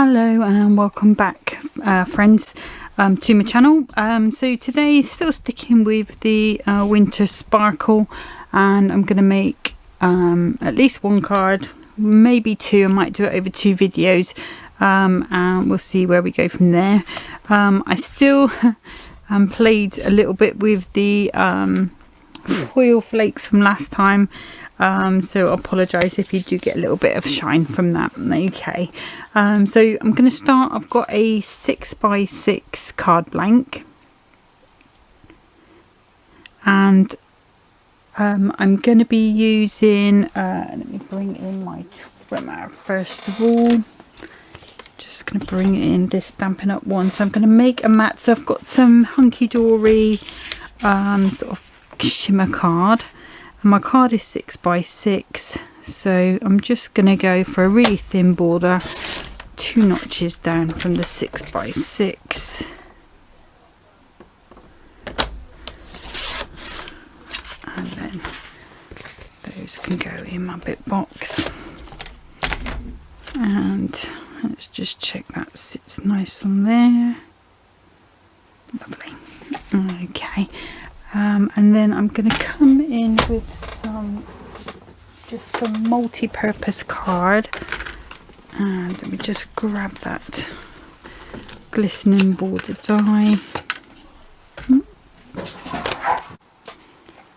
Hello and welcome back friends to my channel. So today still sticking with the winter sparkle, and I'm going to make at least one card, maybe two. I might do it over two videos, and we'll see where we go from there. I still played a little bit with the foil flakes from last time, so I apologise if you do get a little bit of shine from that. Okay, so I'm going to start. I've got a 6x6 card blank, and I'm going to be using let me bring in my trimmer first of all. Just going to bring it in, this Stampin' Up one. So I'm going to make a mat. So I've got some hunky dory sort of shimmer card, and my card is 6x6, so I'm just going to go for a really thin border, 2 notches down from the 6x6, and then those can go in my bit box. And let's just check that sits nice on there. Lovely. Okay. And then I'm going to come in with some multi-purpose card, and let me just grab that glistening border die.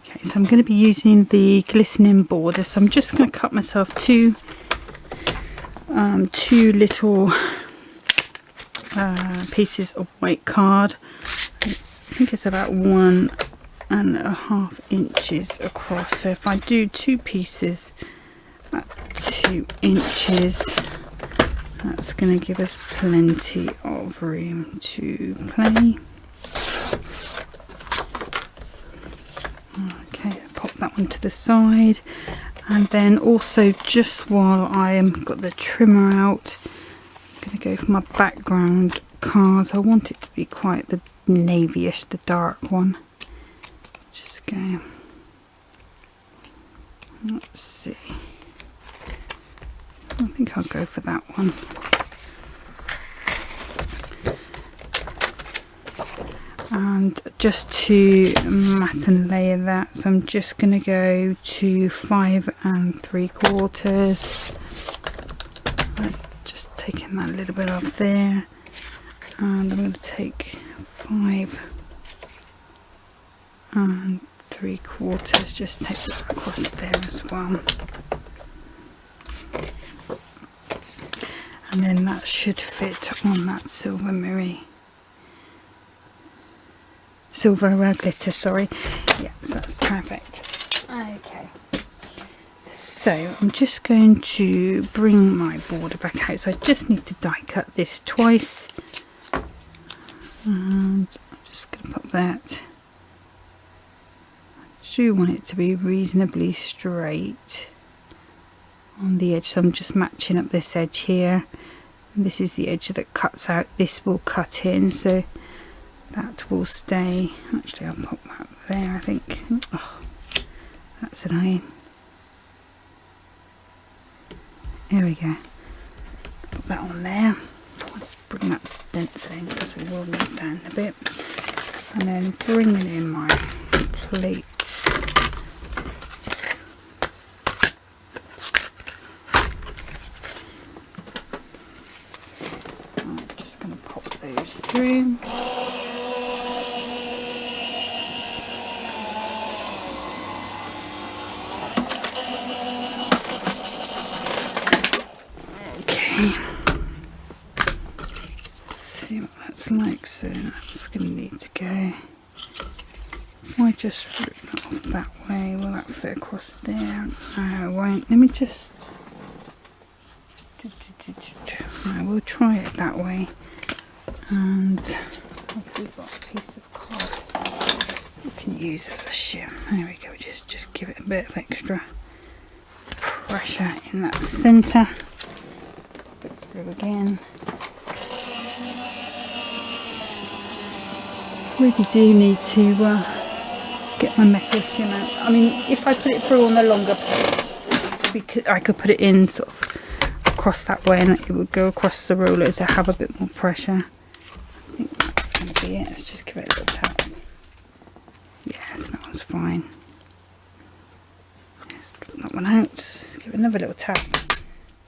Okay, so I'm going to be using the glistening border, so I'm just going to cut myself two little pieces of white card. I think it's about 1.5 inches across, so if I do 2 pieces at 2 inches, that's going to give us plenty of room to play. Okay, pop that one to the side, and then also, just while I am got the trimmer out, I'm going to go for my background cards. I want it to be quite the navyish, the dark one. Just go, let's see, I think I'll go for that one. And just to mat and layer that, so I'm just going to go to 5 3/4. Just taking that little bit off there, and I'm going to take 5 3/4, just take that across there as well, and then that should fit on that silver glitter, sorry. Yeah, so that's perfect. Okay, so I'm just going to bring my border back out. So I just need to die cut this twice, and I'm just going to put that. I do want it to be reasonably straight on the edge, so I'm just matching up this edge here. And this is the edge that cuts out. This will cut in, so that will stay. Actually, I'll pop that there, I think. Oh, that's annoying. There we go. Put that on there. Let's bring that stenciling, because we will need that in a bit. And then bringing in my plates. I'm just going to pop those through. See what that's like, so that's going to need to go. If I just flip that off that way, will that fit across there? No, it won't. Let me just, I will try it that way. And if we've got a piece of card we can use as a shim, there we go, just give it a bit of extra pressure in that centre. Put it through again. Really do need to get my metal shim out. I mean, if I put it through on the longer plates, I could put it in sort of across that way and it would go across the rollers that have a bit more pressure. I think that's going to be it. Let's just give it a little tap. Yes, that one's fine. Let's put that one out. Give it another little tap.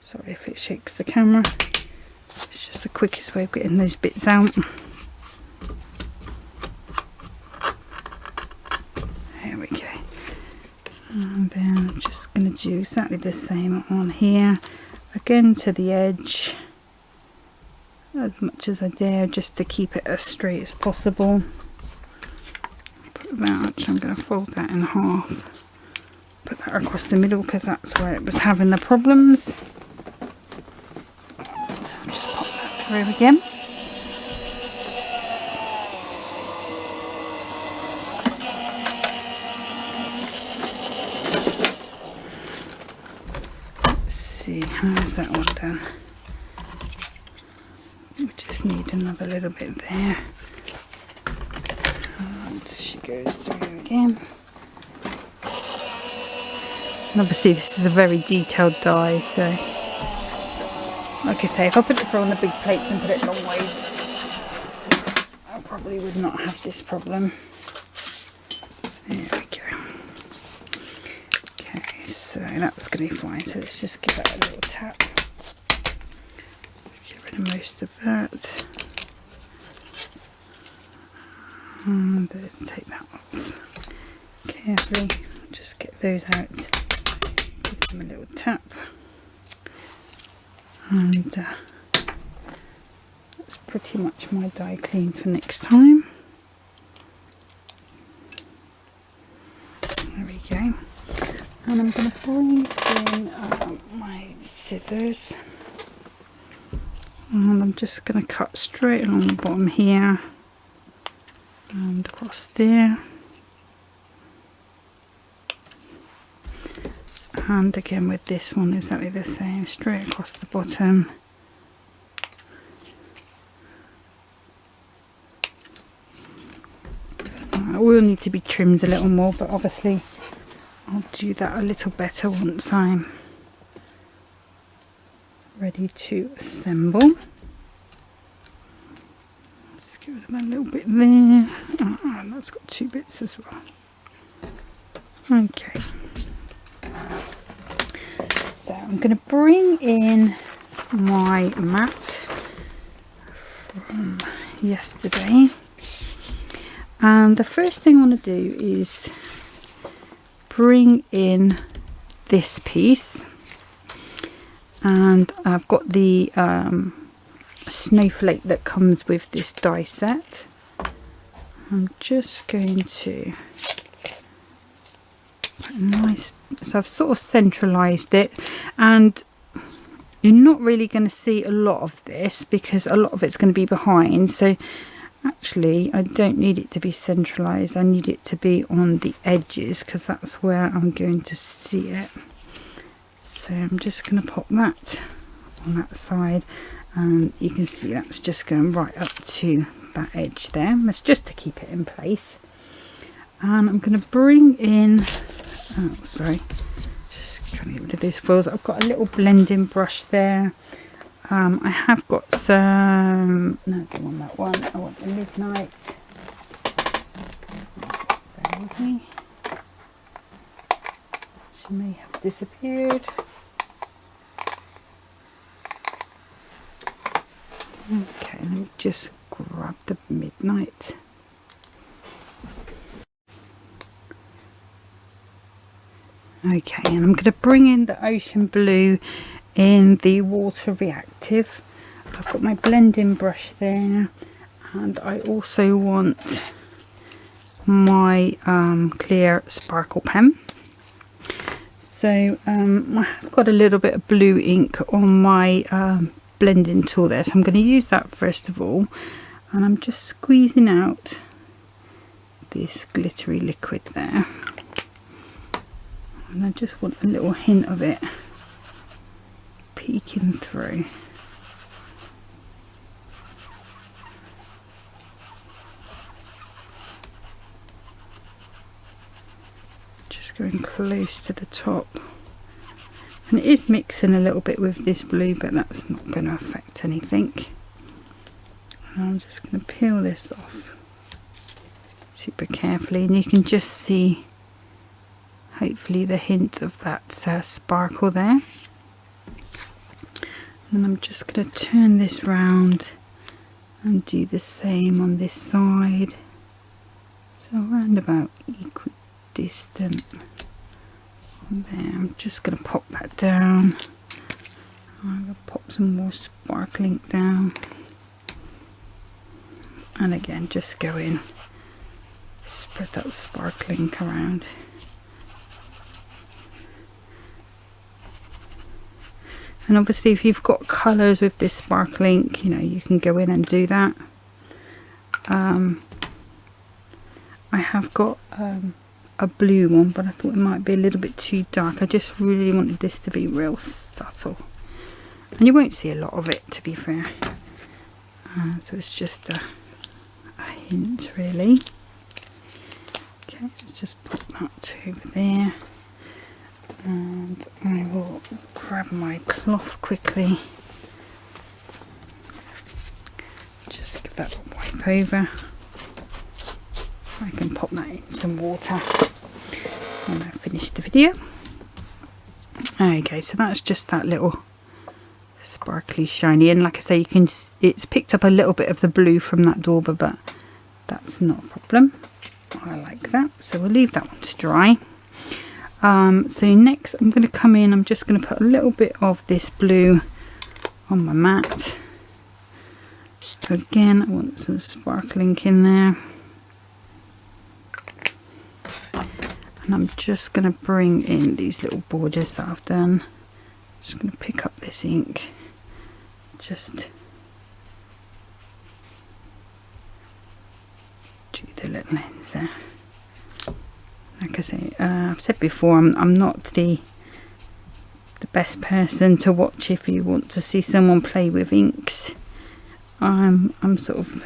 Sorry if it shakes the camera. It's just the quickest way of getting those bits out. There we go. And then I'm just going to do exactly the same on here. Again to the edge. As much as I dare, just to keep it as straight as possible. Put that, actually I'm going to fold that in half. Put that across the middle because that's where it was having the problems. So I'll just pop that through again. Let's see, how's that one done? We just need another little bit there. And she goes through again. And obviously this is a very detailed die, so like I say, if I put it through on the big plates and put it long ways, I probably would not have this problem. There we go. Okay, so that's going to be fine. So let's just give that a little tap. Get rid of most of that. And take that off carefully. Just get those out. Give them a little tap. And that's pretty much my die clean for next time. There we go. And I'm going to bring in my scissors. And I'm just going to cut straight along the bottom here. And across there. And again with this one exactly the same, straight across the bottom. It will need to be trimmed a little more, but obviously I'll do that a little better once I'm ready to assemble. Let's give them a little bit there. Oh, and that's got two bits as well. Okay. So I'm going to bring in my mat from yesterday, and the first thing I want to do is bring in this piece, and I've got the snowflake that comes with this die set. I'm just going to put a nice, so I've sort of centralized it, and you're not really going to see a lot of this because a lot of it's going to be behind. So actually I don't need it to be centralized, I need it to be on the edges because that's where I'm going to see it. So I'm just going to pop that on that side, and you can see that's just going right up to that edge there. That's just to keep it in place. And I'm going to bring in, oh sorry, just trying to get rid of those foils. I've got a little blending brush there. I have got some, no, I don't want that one, I want the Midnight. Bear with me. She may have disappeared. Okay, let me just grab the Midnight. Okay, and I'm going to bring in the Ocean Blue in the Water Reactive. I've got my blending brush there, and I also want my clear sparkle pen. So I've got a little bit of blue ink on my blending tool there, so I'm going to use that first of all, and I'm just squeezing out this glittery liquid there, and I just want a little hint of it peeking through. Just going close to the top, And it is mixing a little bit with this blue, but that's not going to affect anything. And I'm just going to peel this off super carefully, and you can just see hopefully the hint of that sparkle there. And I'm just going to turn this round and do the same on this side, so around about equidistant on there. I'm just going to pop that down. I'm going to pop some more sparkling down, and again just go in, spread that sparkling around. And obviously if you've got colours with this sparkling, you know, you can go in and do that. I have got a blue one, but I thought it might be a little bit too dark. I just really wanted this to be real subtle, and you won't see a lot of it, to be fair. So it's just a hint really. Okay, let's just put that over there, and I will grab my cloth quickly, just give that a wipe over. I can pop that in some water when I finish the video. Okay, so that's just that little sparkly shiny, and like I say, you can, it's picked up a little bit of the blue from that dauber, but that's not a problem. I like that, so we'll leave that one to dry. So next I'm going to come in, I'm just going to put a little bit of this blue on my mat. So again, I want some sparkling in there. And I'm just going to bring in these little borders that I've done. Just going to pick up this ink, just do the little ends there. Like I say, I've said before, I'm not the best person to watch if you want to see someone play with inks. I'm sort of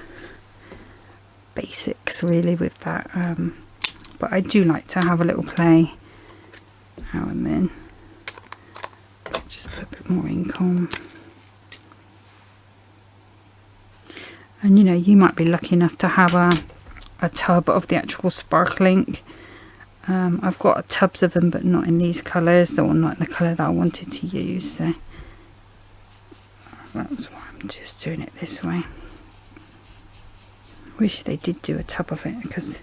basics really with that. But I do like to have a little play now and then. Just put a bit more ink on. And you know, you might be lucky enough to have a tub of the actual sparkling. I've got tubs of them, but not in these colours, or not in the colour that I wanted to use. So that's why I'm just doing it this way. I wish they did do a tub of it, because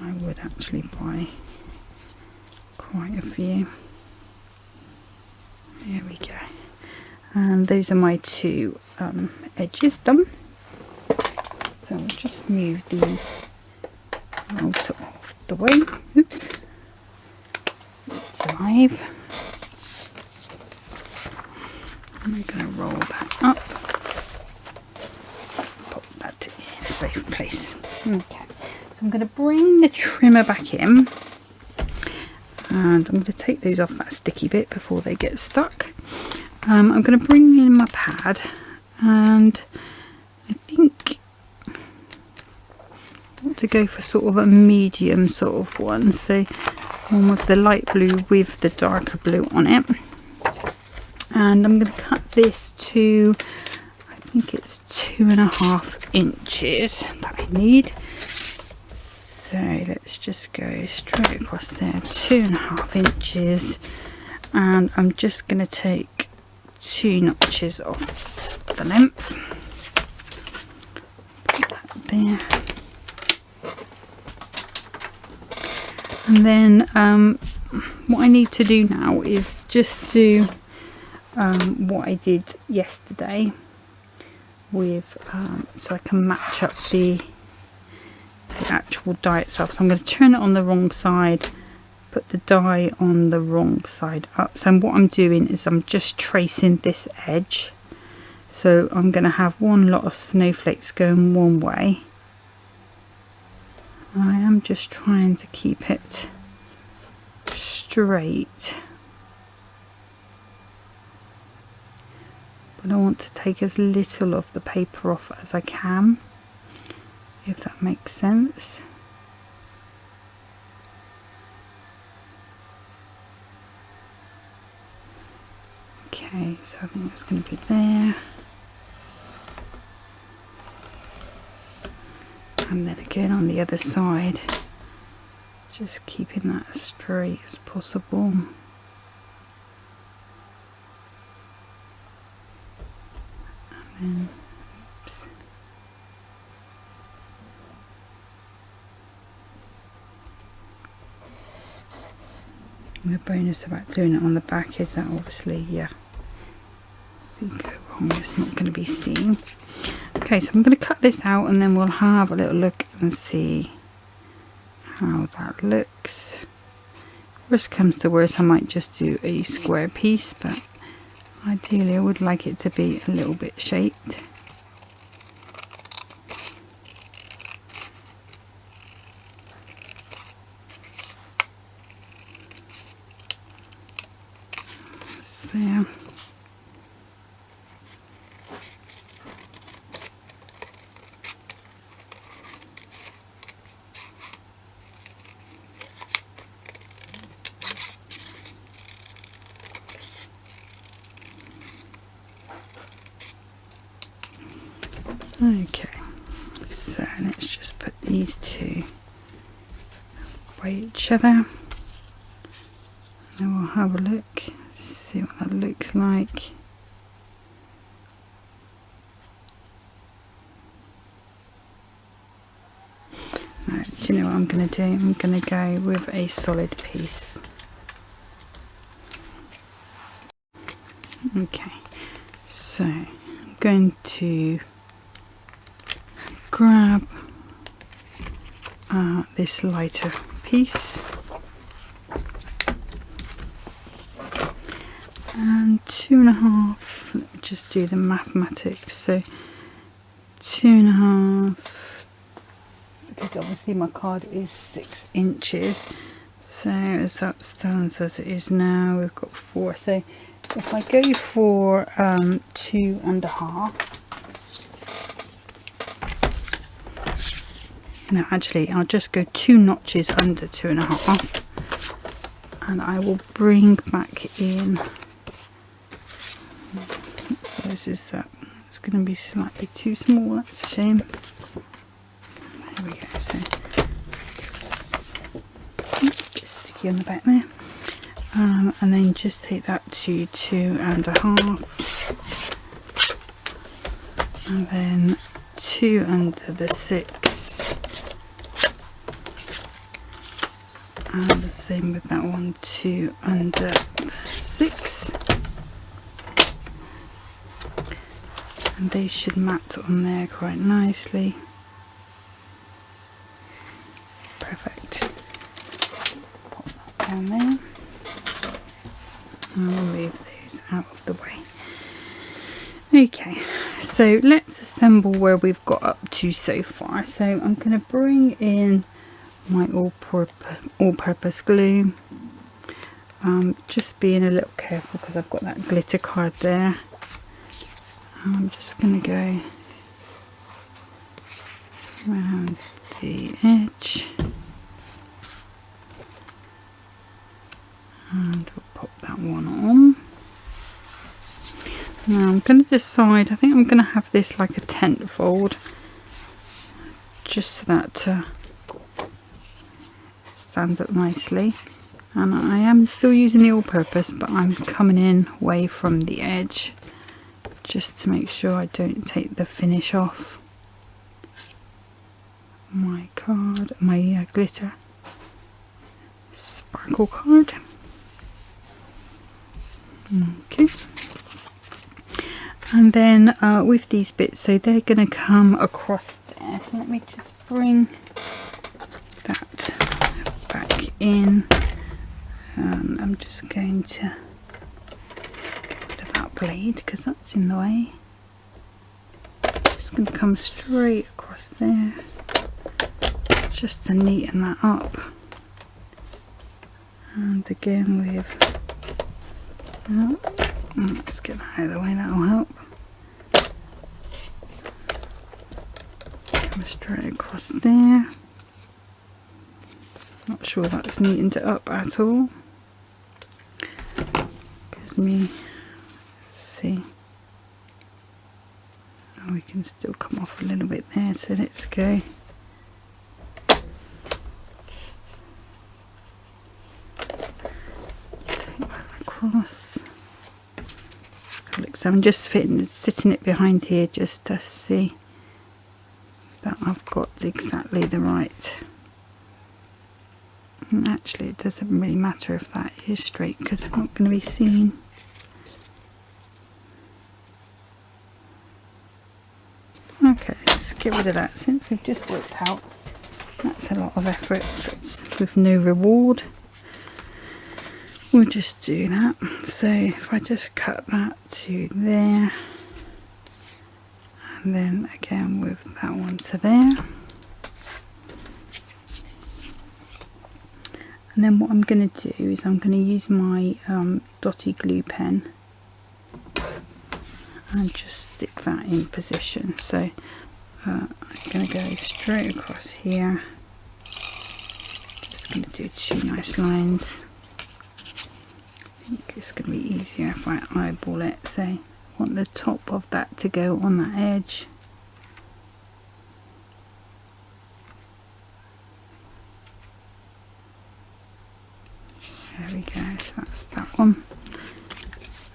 I would actually buy quite a few. There we go. And those are my two edges done. So I'll just move these out of the way. Oops. It's live. And I'm going to roll that up. Put that in a safe place. Okay. So I'm going to bring the trimmer back in, and I'm going to take those off that sticky bit before they get stuck. I'm going to bring in my pad, and I think I want to go for sort of a medium sort of one, so one with the light blue with the darker blue on it. And I'm going to cut this to, I think it's 2.5 inches that I need. So let's just go straight across there, 2.5 inches, and I'm just going to take 2 notches off the length. Put that there. And then what I need to do now is just do what I did yesterday with, so I can match up the actual die itself. So I'm going to turn it on the wrong side, put the die on the wrong side up. So what I'm doing is I'm just tracing this edge. So I'm going to have one lot of snowflakes going one way. I am just trying to keep it straight, but I want to take as little of the paper off as I can, if that makes sense. Okay, so I think that's going to be there. And then again on the other side, just keeping that as straight as possible. And then, oops. And the bonus about doing it on the back is that obviously, yeah, if you go wrong, it's not going to be seen. Okay, so I'm going to cut this out and then we'll have a little look and see how that looks. Worst comes to worst, I might just do a square piece, but ideally I would like it to be a little bit shaped. There. Okay, so let's just put these two by each other and then we'll have a look, see what that looks like. Now, do you know what I'm going to do? I'm going to go with a solid piece. Okay, so I'm going to grab this lighter piece and 2.5, let me just do the mathematics, so 2.5, because obviously my card is 6 inches, so as that stands as it is now, we've got 4, so if I go for 2.5, no, actually I'll just go 2 notches under 2.5 and I will bring back in, what size is that? It's going to be slightly too small, that's a shame. There we go, so a bit sticky on the back there. And then just take that to 2.5 and then 2 under the 6 and the same with that one, 2 under 6, and they should mat on there quite nicely. Perfect. Pop that down there. I'll move those out of the way. Okay, so let's assemble where we've got up to so far. So I'm going to bring in my all-purpose glue. Just being a little careful because I've got that glitter card there. I'm just going to go around the edge. And we'll pop that one on. Now I'm going to decide, I think I'm going to have this like a tent fold, just so that it stands up nicely. And I am still using the all-purpose, but I'm coming in away from the edge, just to make sure I don't take the finish off my card, my glitter sparkle card. Okay, and then with these bits, so they're going to come across there, so let me just bring that back in, and I'm just going to get rid of that blade because that's in the way. Just going to come straight across there just to neaten that up, and again with let's get that out of the way, that'll help. Come straight across there. Not sure that's neatened it up at all. Gives me see. Oh, we can still come off a little bit there, so let's go. Take that across. So I'm just sitting it behind here just to see that I've got exactly the right. And actually, it doesn't really matter if that is straight because it's not going to be seen. Okay, let's get rid of that since we've just worked out that's a lot of effort that's with no reward. We'll just do that. So if I just cut that to there, and then again with that one to there, and then what I'm going to do is I'm going to use my dotty glue pen and just stick that in position. So I'm going to go straight across here. Just going to do 2 nice lines. I think it's going to be easier if I eyeball it. So I want the top of that to go on that edge. There we go, so that's that one.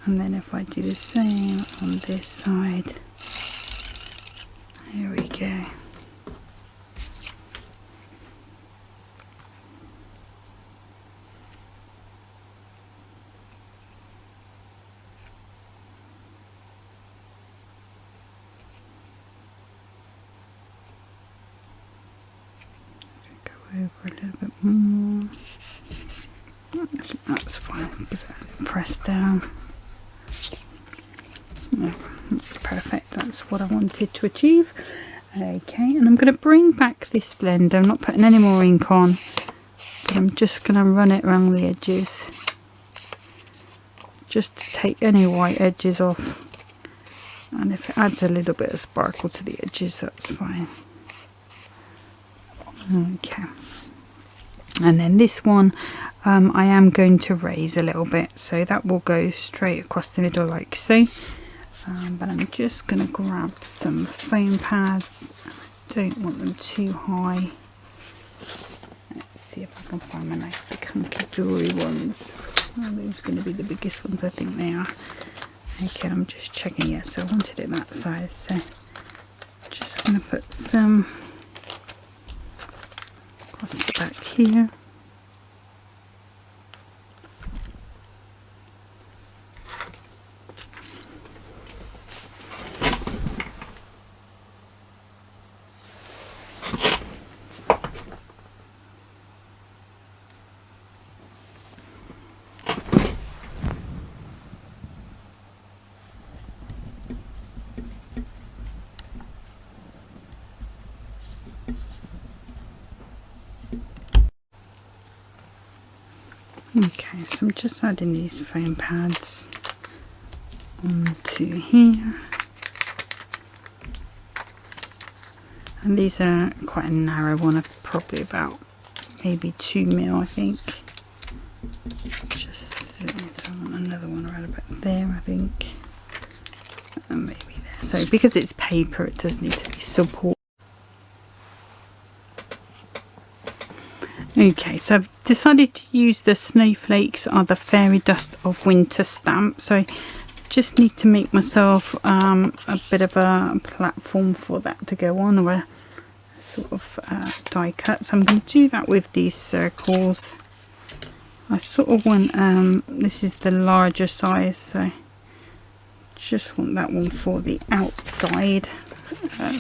And then if I do the same on this side, here we go. Go over a little bit more. I think that's fine. Give that a press down. Yeah, perfect, that's what I wanted to achieve. Okay, and I'm going to bring back this blender. I'm not putting any more ink on, but I'm just going to run it around the edges just to take any white edges off, and if it adds a little bit of sparkle to the edges, that's fine. Okay, and then this one I am going to raise a little bit, so that will go straight across the middle like so. But I'm just going to grab some foam pads. I don't want them too high. Let's see if I can find my nice big hunky jewelry ones. Oh, those are going to be the biggest ones, I think they are. Okay, I'm just checking. Yeah, so I wanted it that size. So just going to put some across the back here. Okay, so I'm just adding these foam pads onto here, and these are quite a narrow one, of probably about maybe 2 mil, I think. Just so I want another one around about there, I think, and maybe there. So because it's paper, it does need to be support. Okay, so I've decided to use the Snowflakes or the Fairy Dust of Winter stamp. So I just need to make myself a bit of a platform for that to go on, or a sort of die cut. So I'm going to do that with these circles. I sort of want, this is the larger size, so just want that one for the outside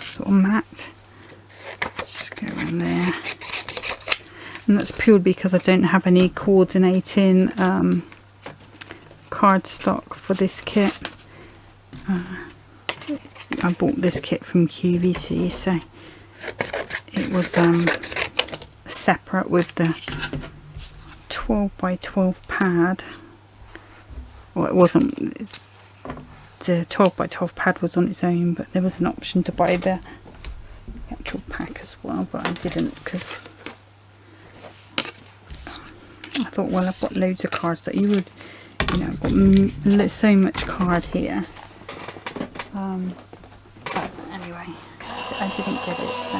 sort of mat. Just go around there. And that's purely because I don't have any coordinating cardstock for this kit. I bought this kit from QVC, so it was separate with the 12 by 12 pad. Well, it wasn't, the 12 by 12 pad was on its own, but there was an option to buy the actual pack as well, but I didn't because I thought, well, I've got loads of cards that you you know, I've got so much card here. But anyway, I didn't get it, so.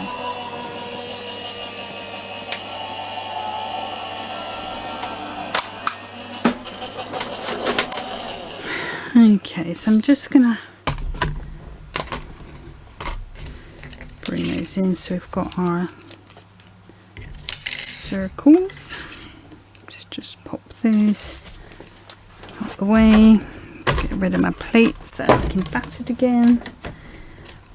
Okay, so I'm just gonna bring those in. So we've got our circles. Just pop those out the way. Get rid of my plates that are looking battered again.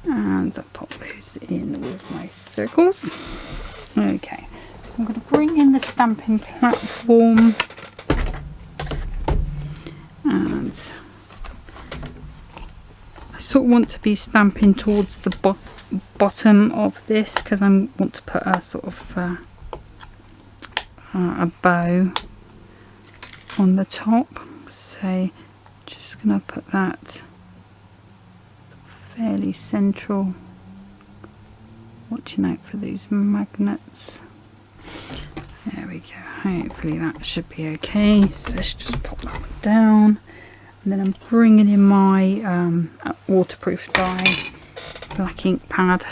And I'll pop those in with my circles. Okay, so I'm going to bring in the stamping platform. And I sort of want to be stamping towards the bottom of this because I want to put a sort of a bow on the top. So just going to put that fairly central, watching out for those magnets. There we go, hopefully that should be okay. So let's just pop that one down, and then I'm bringing in my waterproof dye black ink pad.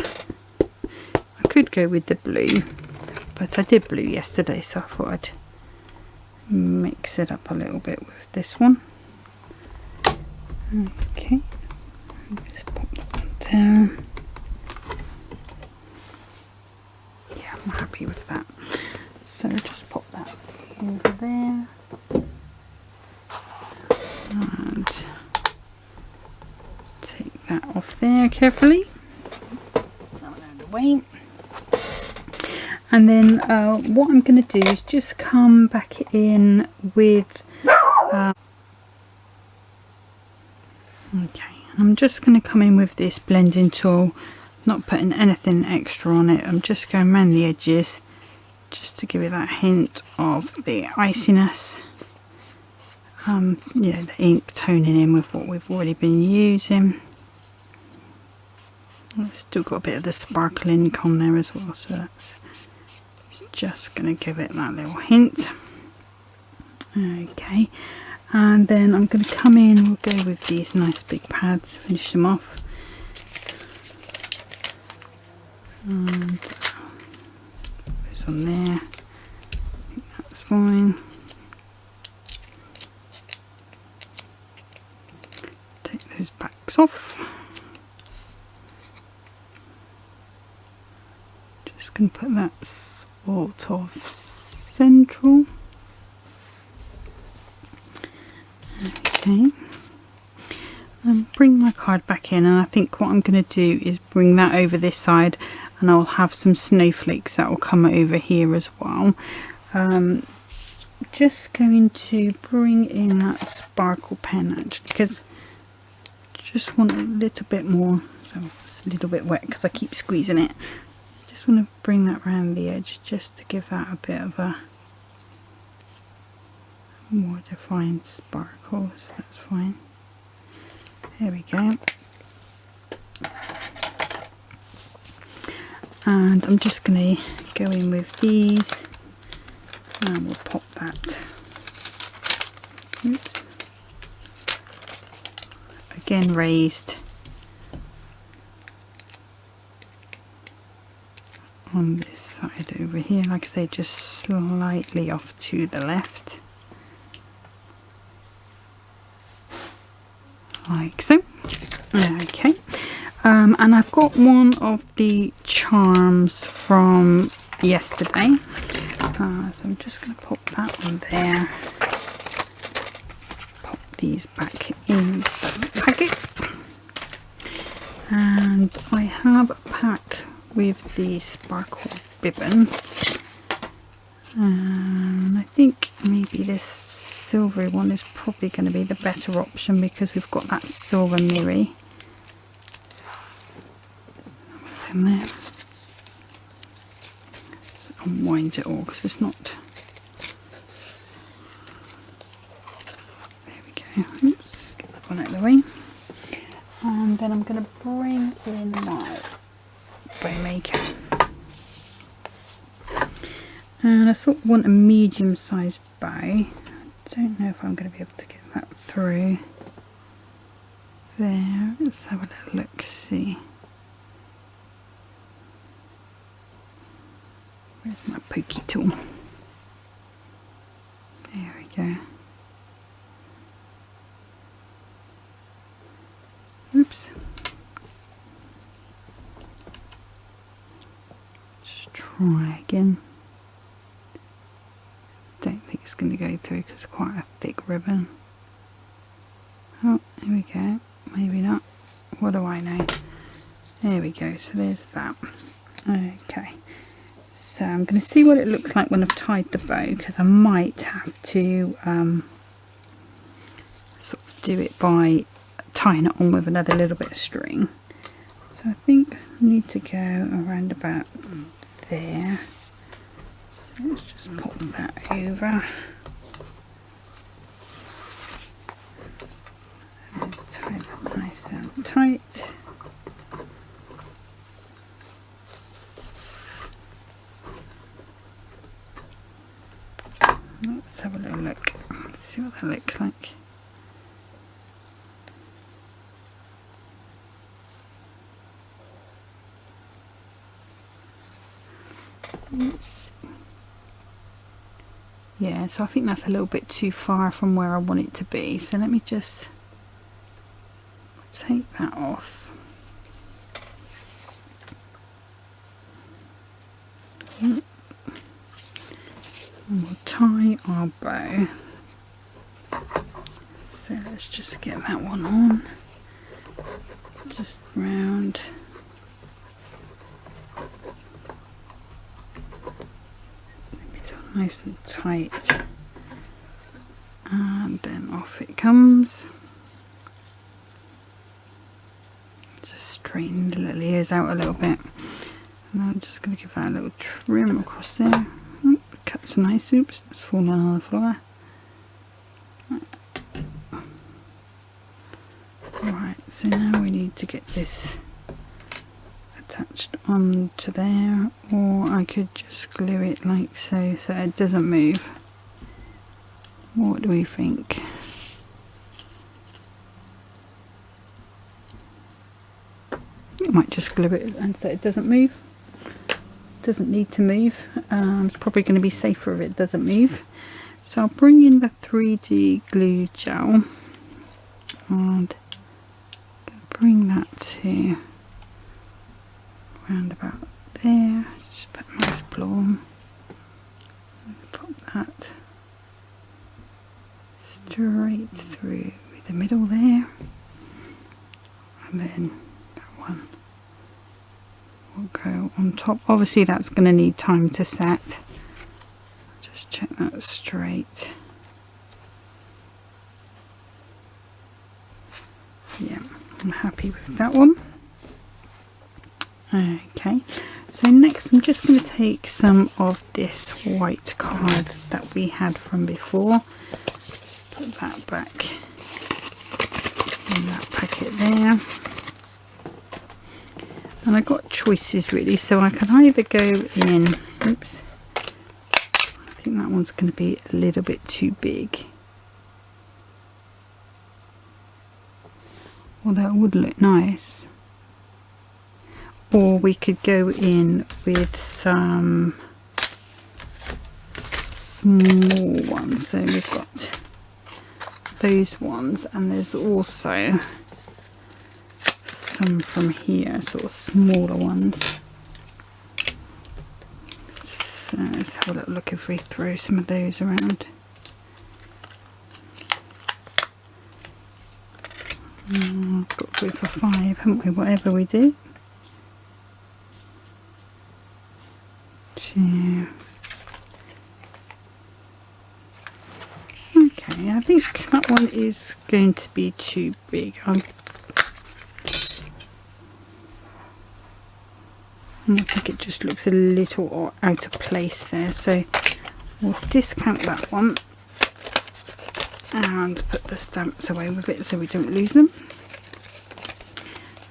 I could go with the blue, but I did blue yesterday, so I thought I'd mix it up a little bit with this one. Okay, just pop that one down. Yeah, I'm happy with that. So just pop that over there. And take that off there carefully. That one out of the way. And then what I'm going to do is just come back in with okay, I'm just going to come in with this blending tool, not putting anything extra on it. I'm just going around the edges just to give it that hint of the iciness. You know, the ink toning in with what we've already been using. It's still got a bit of the sparkle ink on there as well, so that's just going to give it that little hint. Okay, and then I'm going to come in, we'll go with these nice big pads, finish them off. And those on there, I think that's fine. Take those backs off. Just going to put that sort of central. Okay, and bring my card back in, and I think what I'm going to do is bring that over this side, and I'll have some snowflakes that will come over here as well. Just going to bring in that sparkle pen actually, because I just want a little bit more. So it's a little bit wet because I keep squeezing it. Just want to bring that around the edge just to give that a bit of a more defined sparkle, so that's fine. There we go. And I'm just going to go in with these, and we'll pop that. Oops. Again raised on this side over here, like I say, just slightly off to the left. Like so. Okay, and I've got one of the charms from yesterday, so I'm just going to pop that on there, pop these back in the packet, and I have a pack with the sparkle ribbon, and I think maybe this silvery one is probably going to be the better option because we've got that silver mirror in there. Let's unwind it all because it's not. There we go. Oops, get that one out of the way. And then I'm going to bring in my bow maker. And I sort of want a medium sized bow. Don't know if I'm going to be able to get that through there. Let's have a little look, see. Where's my pokey tool? There we go. Oops. Just try again. Don't think it's going to go through because it's quite a thick ribbon. Oh, here we go. Maybe not. What do I know? There we go. So there's that. Okay. So I'm going to see what it looks like when I've tied the bow, because I might have to sort of do it by tying it on with another little bit of string. So I think I need to go around about there. So let's just pop that over. And tie that nice and tight. Let's have a little look. Let's see what that looks like. Yeah, so I think that's a little bit too far from where I want it to be. So let me just take that off. And we'll tie our bow. So let's just get that one on. Just round. Nice and tight, and then off it comes. Just straighten the little ears out a little bit, and then I'm just going to give that a little trim across there. Oop, cuts nice. Oops, that's fallen on the floor. Right, so now we need to get this attached onto there, or I could just glue it like so, so it doesn't move. What do we think? You might just glue it and so it doesn't move. Doesn't need to move. It's probably going to be safer if it doesn't move. So I'll bring in the 3D glue gel and bring that to round about there. Just put a nice bloom. Put that straight through the middle there, and then that one will go on top. Obviously that's going to need time to set. Just check that straight. Yeah, I'm happy with that one. Okay, so next I'm just going to take some of this white card that we had from before. Just put that back in that packet there. And I got choices really, so I can either go in, oops, I think that one's going to be a little bit too big. Although it would look nice. Or we could go in with some small ones. So we've got those ones, and there's also some from here, sort of smaller ones. So let's have a little look if we throw some of those around. Got 3 for 5, haven't we? Whatever we do. 2. Okay, I think that one is going to be too big. I think it just looks a little out of place there, so we'll discount that one and put the stamps away with it so we don't lose them.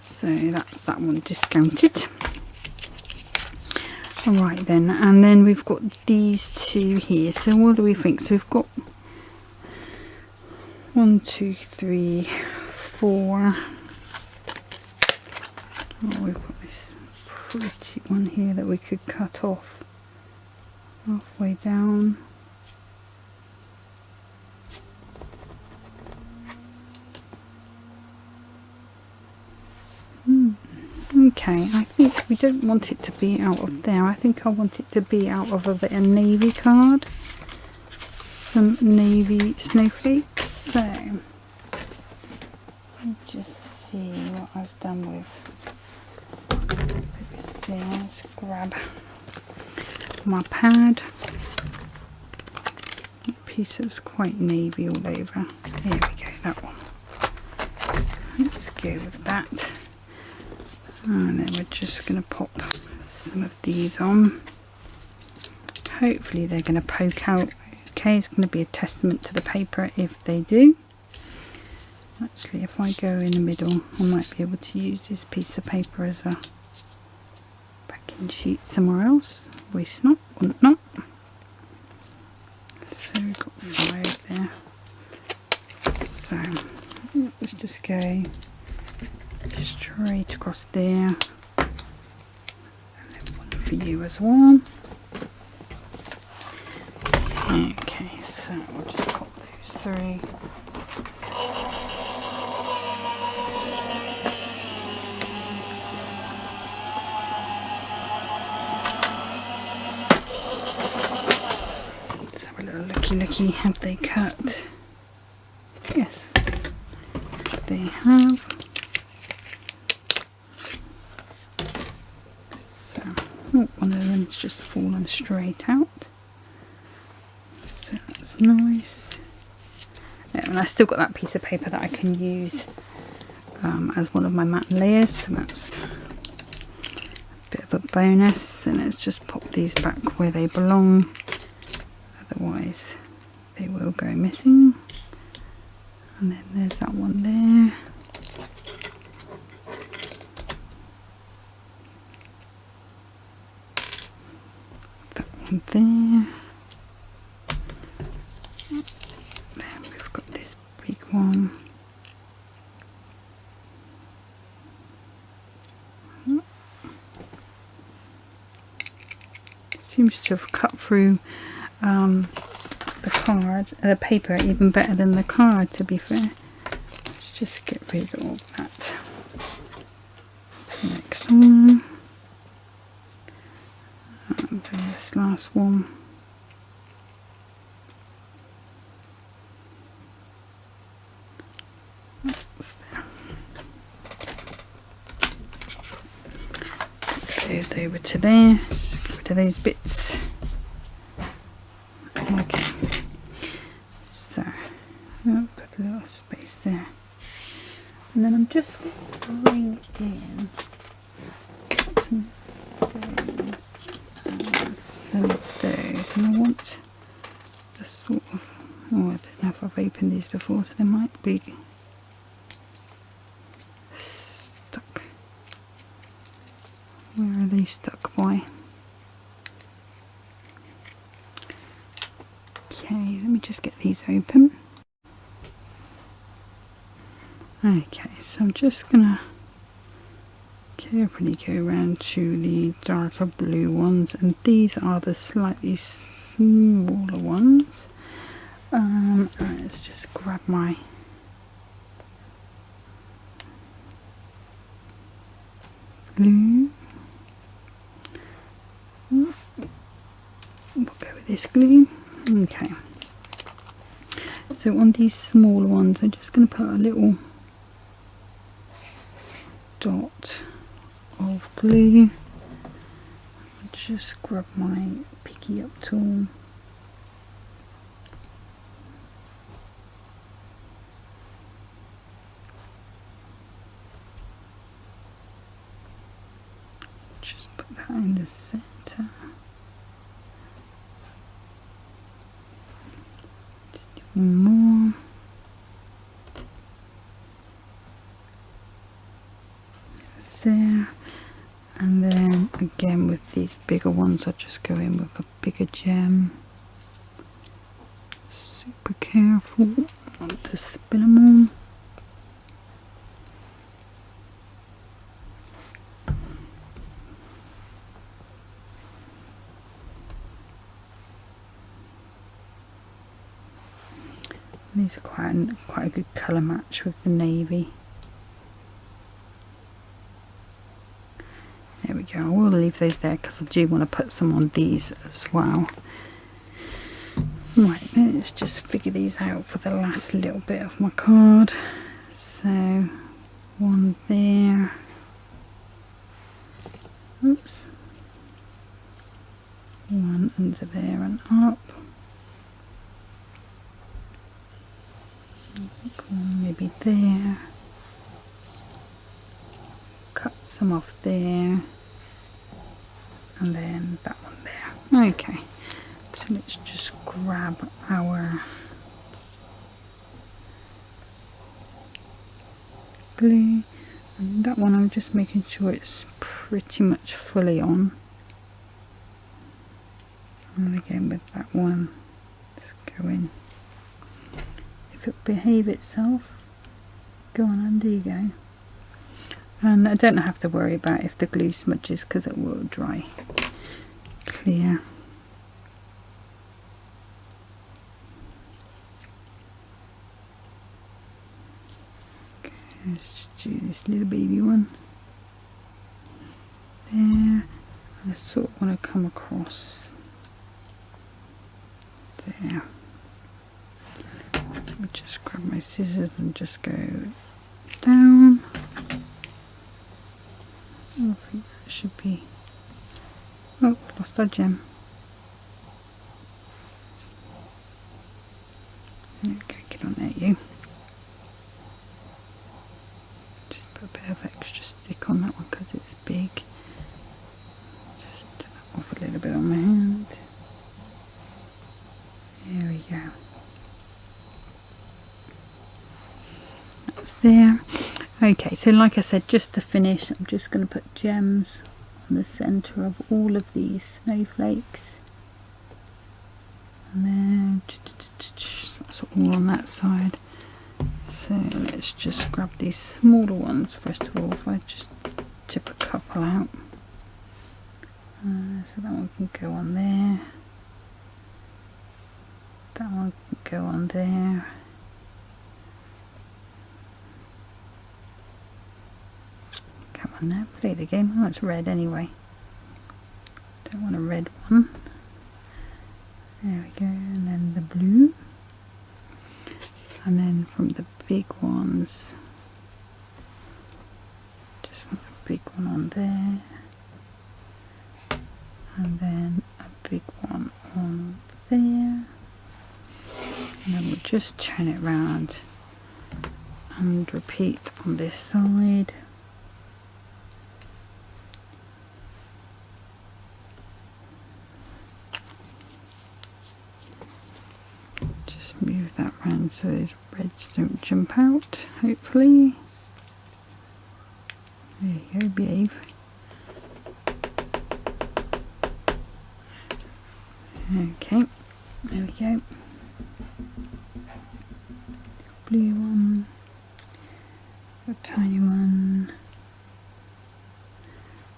So that's that one discounted. Alright then, and then we've got these two here. So what do we think? So we've got 1, 2, 3, 4. Oh, we've got this pretty one here that we could cut off halfway down. Okay, I think we don't want it to be out of there. I think I want it to be out of a bit of navy card. Some navy snowflakes. So, let me just see what I've done with this thing. Let's grab my pad. A piece that's quite navy all over. Here we go, that one. Let's go with that. And then we're just going to pop some of these on. Hopefully they're going to poke out. Okay, it's going to be a testament to the paper if they do. Actually, if I go in the middle, I might be able to use this piece of paper as a backing sheet somewhere else. Waste not, want not. So we've got 5 there. So let's just go straight across there, and then one for you as well. Okay, so we'll just pop those 3. Let's have a little looky, have they cut? Yes, they have. Oh, one of them's just fallen straight out, so that's nice. And I still got that piece of paper that I can use as one of my matte layers, so that's a bit of a bonus. And let's just pop these back where they belong, otherwise they will go missing. And then there's that one there. There. Then we've got this big one. Seems to have cut through the card, the paper even better than the card, to be fair. Let's just get rid of all that. The next one. And then this last one. That's there. Put those over to there. Just get rid of those bits. Okay. So, oh, put a little space there. And then I'm just going to bring in some those. Some of those, and I want the sort of, oh, I don't know if I've opened these before, so they might be stuck. Where are they stuck by? Okay, let me just get these open. Okay, so I'm just gonna carefully go around to the darker blue ones, and these are the slightly smaller ones. Let's just grab my glue. We'll go with this glue. Okay, so on these smaller ones I'm just going to put a little dot of glue. Just grab my picky up tool. Just put that in the center. Just do one more. There. And then again with these bigger ones, I'll just go in with a bigger gem. Super careful. want to spin them all. These are quite a good colour match with the navy. There we go. I will leave those there because I do want to put some on these as well. Right, let's just figure these out for the last little bit of my card. So, one there. Oops. One under there and up. One maybe there. Cut some off there. And then that one there. Okay. So let's just grab our glue, and that one I'm just making sure it's pretty much fully on. And again with that one, let's go in. If it behave itself, go on, under you go. And I don't have to worry about if the glue smudges because it will dry clear. Let's just do this little baby one there. I sort of want to come across there. Let me just grab my scissors and just go down. Oh, I think that should be. Oh, lost our gem. Okay, get on there, you. Put a bit of extra stick on that one because it's big. Just off a little bit on my hand. There we go. That's there. Okay, so like I said, just to finish, I'm just going to put gems on the centre of all of these snowflakes. And then that's all on that side. So let's just grab these smaller ones first of all. If I just tip a couple out, so that one can go on there, that one can go on there, come on now, play the game. Oh, it's red anyway, don't want a red one. There we go, and then the blue. And then from the big ones, just want a big one on there, and then a big one on there, and then we'll just turn it round and repeat on this side. Move that round so those reds don't jump out, hopefully. There you go, behave. Okay, there we go. Blue one, a tiny one,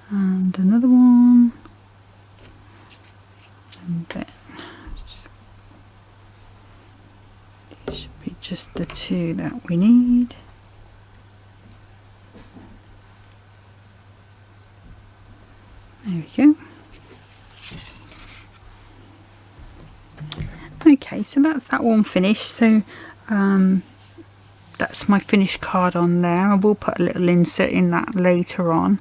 and another one, and then just the two that we need. There we go. Okay, so that's that one finished. So that's my finished card on there. I will put a little insert in that later on.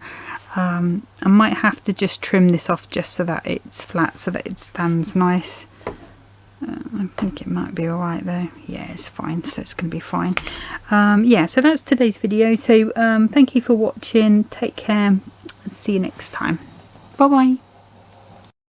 I might have to just trim this off just so that it's flat, so that it stands nice. I think it might be alright though. Yeah, it's fine, so it's going to be fine. Yeah, so that's today's video. So thank you for watching. Take care. See you next time. Bye bye.